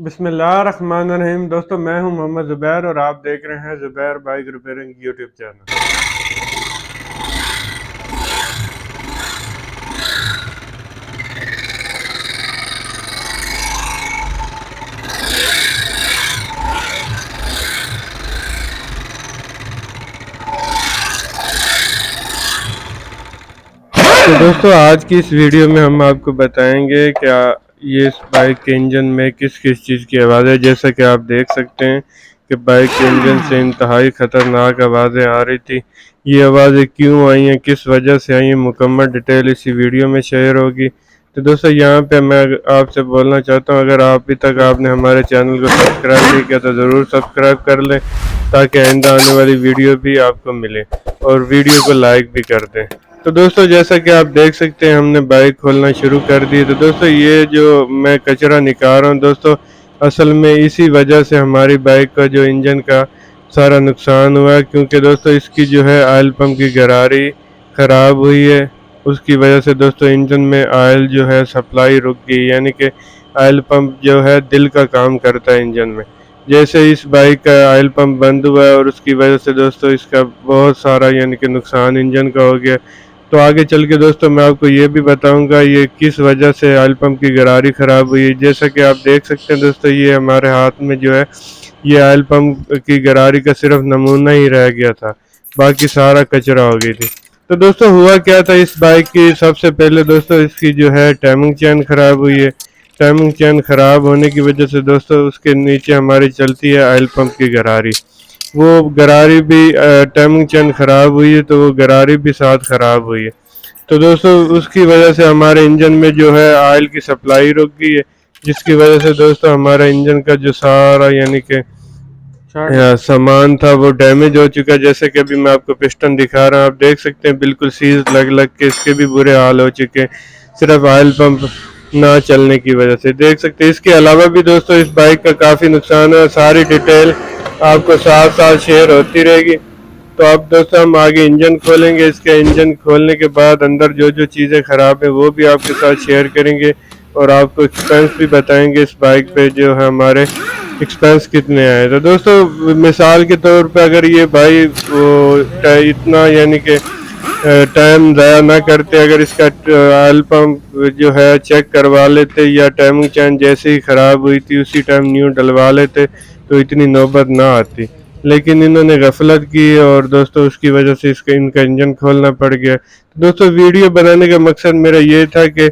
बिस्मिल्लाहिर्रहमानिर्रहीम। दोस्तों, मैं हूं मोहम्मद ज़ुबैर और आप देख रहे हैं Zubair bike repairing YouTube channel. तो दोस्तों, आज की इस वीडियो में हम आपको बताएंगे क्या ये इस बाइक के इंजन में किस किस चीज़ की आवाज़ है। जैसा कि आप देख सकते हैं कि बाइक के इंजन से इंतहाई ख़तरनाक आवाज़ें आ रही थी। ये आवाज़ें क्यों आई हैं, किस वजह से आई हैं, मुकम्मल डिटेल इसी वीडियो में शेयर होगी। तो दोस्तों, यहाँ पे मैं आपसे बोलना चाहता हूँ, अगर अभी तक आपने हमारे चैनल को सब्सक्राइब नहीं किया तो ज़रूर सब्सक्राइब कर लें ताकि आइंदा आने वाली वीडियो भी आपको मिले, और वीडियो को लाइक भी कर दें। तो दोस्तों, जैसा कि आप देख सकते हैं, हमने बाइक खोलना शुरू कर दी। तो दोस्तों, ये जो मैं कचरा निकाल रहा हूँ दोस्तों, असल में इसी वजह से हमारी बाइक का जो इंजन का सारा नुकसान हुआ, क्योंकि दोस्तों इसकी जो है ऑयल पंप की गरारी ख़राब हुई है। उसकी वजह से दोस्तों इंजन में ऑयल जो है सप्लाई रुक गई, यानी कि ऑयल पंप जो है दिल का काम करता है इंजन में। जैसे इस बाइक का ऑयल पंप बंद हुआ है और उसकी वजह से दोस्तों इसका बहुत सारा यानी कि नुकसान इंजन का हो गया। तो आगे चल के दोस्तों मैं आपको ये भी बताऊंगा ये किस वजह से ऑयल पंप की गरारी ख़राब हुई है। जैसा कि आप देख सकते हैं दोस्तों, ये हमारे हाथ में जो है ये ऑयल पंप की गरारी का सिर्फ नमूना ही रह गया था, बाकी सारा कचरा हो गई थी। तो दोस्तों, हुआ क्या था इस बाइक की, सबसे पहले दोस्तों इसकी जो है टाइमिंग चेन ख़राब हुई है। टाइमिंग चेन ख़राब होने की वजह से दोस्तों उसके नीचे हमारी चलती है ऑयल पंप की गरारी। वो गरारी भी टाइमिंग चेन ख़राब हुई है, तो वो गरारी भी साथ ख़राब हुई है। तो दोस्तों उसकी वजह से हमारे इंजन में जो है ऑयल की सप्लाई रुक गई है, जिसकी वजह से दोस्तों हमारा इंजन का जो सारा यानी कि सामान था वो डैमेज हो चुका है। जैसे कि अभी मैं आपको पिस्टन दिखा रहा हूँ, आप देख सकते हैं बिल्कुल सीज लग लग के इसके भी बुरे हाल हो चुके हैं, सिर्फ ऑयल पंप ना चलने की वजह से। देख सकते हैं इसके अलावा भी दोस्तों इस बाइक का काफ़ी नुकसान है। सारी डिटेल आपको साथ साथ शेयर होती रहेगी। तो अब दोस्तों हम आगे इंजन खोलेंगे, इसके इंजन खोलने के बाद अंदर जो जो चीज़ें ख़राब है वो भी आपके साथ शेयर करेंगे, और आपको एक्सपेंस भी बताएंगे इस बाइक पे जो है हमारे एक्सपेंस कितने आए। तो दोस्तों मिसाल के तौर पे अगर ये भाई वो इतना यानी कि टाइम ज़ाया ना करते, अगर इसका ऑयल पंप जो है चेक करवा लेते या टाइमिंग चेन जैसे ही ख़राब हुई थी उसी टाइम न्यू डलवा लेते तो इतनी नौबत ना आती। लेकिन इन्होंने गफलत की और दोस्तों उसकी वजह से इसका इनका इंजन खोलना पड़ गया। तो दोस्तों वीडियो बनाने का मकसद मेरा ये था कि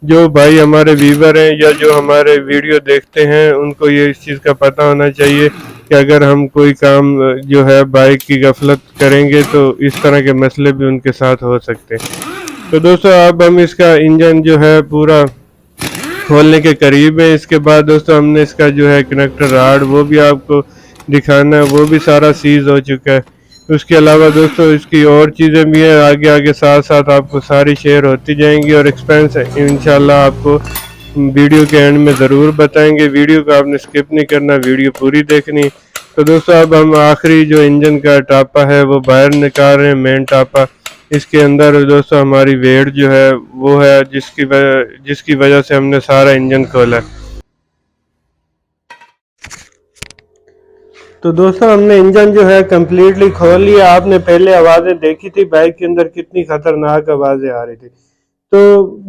जो भाई हमारे व्यूवर हैं या जो हमारे वीडियो देखते हैं उनको ये इस चीज़ का पता होना चाहिए कि अगर हम कोई काम जो है बाइक की गफलत करेंगे तो इस तरह के मसले भी उनके साथ हो सकते हैं। तो दोस्तों अब हम इसका इंजन जो है पूरा खोलने के करीब है। इसके बाद दोस्तों हमने इसका जो है कनेक्टर राड वो भी आपको दिखाना है, वो भी सारा सीज हो चुका है। उसके अलावा दोस्तों इसकी और चीज़ें भी हैं, आगे आगे साथ साथ आपको सारी शेयर होती जाएंगी, और एक्सपेंस इंशाल्लाह आपको वीडियो के एंड में ज़रूर बताएंगे। वीडियो को आपने स्किप नहीं करना, वीडियो पूरी देखनी। तो दोस्तों अब हम आखिरी जो इंजन का टापा है वो बाहर निकाल रहे हैं, मेन टापा। इसके अंदर दोस्तों हमारी वेट जो है वो है जिसकी वजह से हमने सारा इंजन खोला है। तो दोस्तों हमने इंजन जो है कम्प्लीटली खोल लिया। आपने पहले आवाज़ें देखी थी बाइक के अंदर कितनी खतरनाक आवाज़ें आ रही थी। तो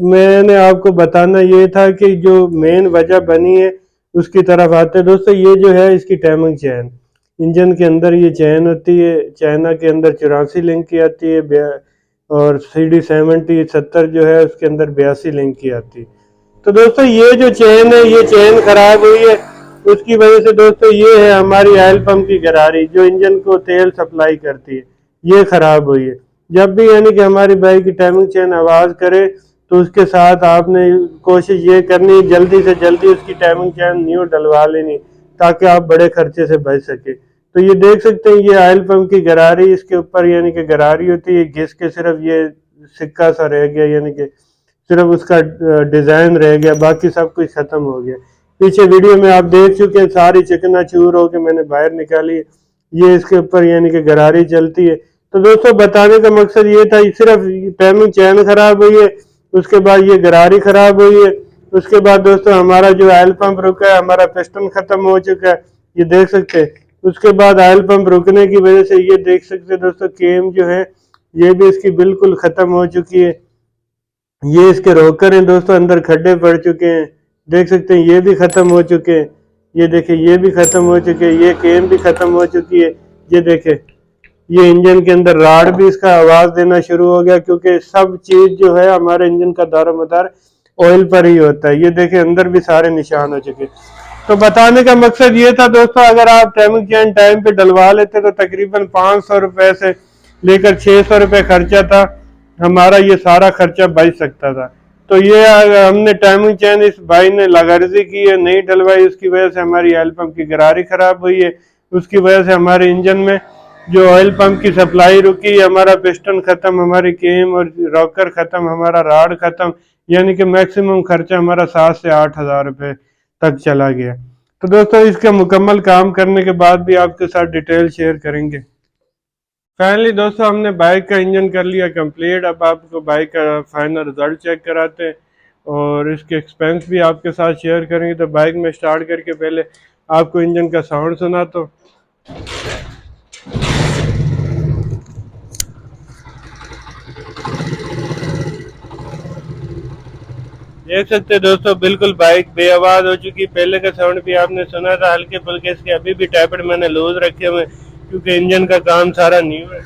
मैंने आपको बताना ये था कि जो मेन वजह बनी है उसकी तरफ आते हैं। दोस्तों ये जो है इसकी टाइमिंग चैन, इंजन के अंदर ये चैन होती है, चाइना के अंदर 84 लिंक की आती है, और CD70 जो है उसके अंदर 82 लिंक की आती है। तो दोस्तों ये जो चैन है ये चैन खराब हुई है, उसकी वजह से दोस्तों ये है हमारी ऑयल पंप की गरारी जो इंजन को तेल सप्लाई करती है, ये खराब हुई है। जब भी यानी कि हमारी बाइक की टाइमिंग चेन आवाज़ करे तो उसके साथ आपने कोशिश ये करनी जल्दी से जल्दी उसकी टाइमिंग चेन न्यू डलवा लेनी, ताकि आप बड़े खर्चे से बच सके। तो ये देख सकते हैं ये ऑयल पंप की गरारी, इसके ऊपर यानी कि गरारी होती है, घिस के सिर्फ ये सिक्का सा रह गया, यानी कि सिर्फ उसका डिज़ाइन रह गया, बाकी सब कुछ ख़त्म हो गया। पीछे वीडियो में आप देख चुके हैं सारी चकनाचूर होकर मैंने बाहर निकाली, ये इसके ऊपर यानी कि गरारी चलती है। तो दोस्तों बताने का मकसद ये था सिर्फ टाइमिंग चैन खराब हुई है, उसके बाद ये गरारी खराब हुई है, उसके बाद दोस्तों हमारा जो ऑयल पंप रुका है, हमारा पिस्टन खत्म हो चुका है, ये देख सकते हैं। उसके बाद ऑयल पंप रुकने की वजह से ये देख सकते हैं दोस्तों, केम जो है ये भी इसकी बिल्कुल खत्म हो चुकी है। ये इसके रोकर हैं दोस्तों, अंदर खड्डे पड़ चुके हैं, देख सकते हैं, ये भी खत्म हो चुके हैं। ये देखें, ये भी खत्म हो चुके हैं, ये केम भी खत्म हो चुकी है। ये देखें, ये इंजन के अंदर राड भी इसका आवाज देना शुरू हो गया, क्योंकि सब चीज जो है हमारे इंजन का दारोमदार ऑयल पर ही होता है। ये देखें, अंदर भी सारे निशान हो चुके। तो बताने का मकसद ये था दोस्तों, अगर आप टाइमिंग चेन टाइम पे डलवा लेते तो तकरीबन 500 रुपए से लेकर 600 रुपए खर्चा था हमारा, ये सारा खर्चा बच सकता था। तो ये हमने टाइमिंग चेन इस भाई ने लागारजी की है, नहीं डलवाई, उसकी वजह से हमारी ऑयल पंप की गरारी खराब हुई है। उसकी वजह से हमारे इंजन में जो ऑयल पंप की सप्लाई रुकी, हमारा पिस्टन खत्म, हमारी केम और रॉकर खत्म, हमारा राड खत्म, यानी कि मैक्सिमम खर्चा हमारा 7 से 8 हज़ार रुपए तक चला गया। तो दोस्तों इसका मुकम्मल काम करने के बाद भी आपके साथ डिटेल शेयर करेंगे। फाइनली दोस्तों हमने बाइक का इंजन कर लिया कंप्लीट। अब आपको बाइक का फाइनल रिजल्ट चेक कराते हैं और इसके एक्सपेंस भी आपके साथ शेयर करेंगे। तो बाइक में स्टार्ट करके पहले आपको इंजन का साउंड सुना तो देख सकते हैं दोस्तों, बिल्कुल बाइक बेआवाज हो चुकी। पहले का साउंड भी आपने सुना था हल्के फुल्के, इसके अभी भी टैपेड मैंने लूज रखे हुए क्योंकि इंजन का काम सारा न्यू है।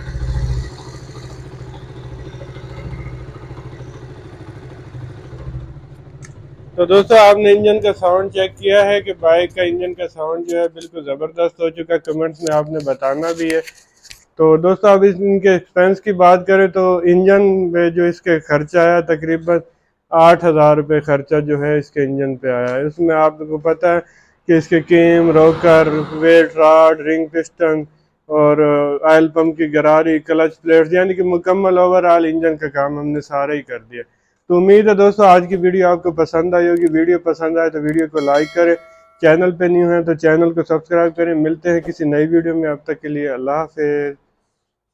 तो दोस्तों आपने इंजन का साउंड चेक किया है कि बाइक का इंजन का साउंड जो है बिल्कुल ज़बरदस्त हो चुका है। कमेंट्स में आपने बताना भी है। तो दोस्तों अब इनके एक्सपेंस की बात करें तो इंजन में जो इसके खर्चा आया तकरीबन 8 हज़ार रुपये खर्चा जो है इसके इंजन पे आया है। इसमें आपको पता है कि इसके केम, रोकर, वेट राड, रिंग पिस्टन और ऑयल पंप की गरारी, क्लच प्लेट्स, यानी कि मुकम्मल ओवरऑल इंजन का काम हमने सारा ही कर दिया। तो उम्मीद है दोस्तों आज की वीडियो आपको पसंद आई होगी। वीडियो पसंद आए तो वीडियो को लाइक करें, चैनल पे न्यू है तो चैनल को सब्सक्राइब करें। मिलते हैं किसी नई वीडियो में, अब तक के लिए अल्लाह हाफिज़।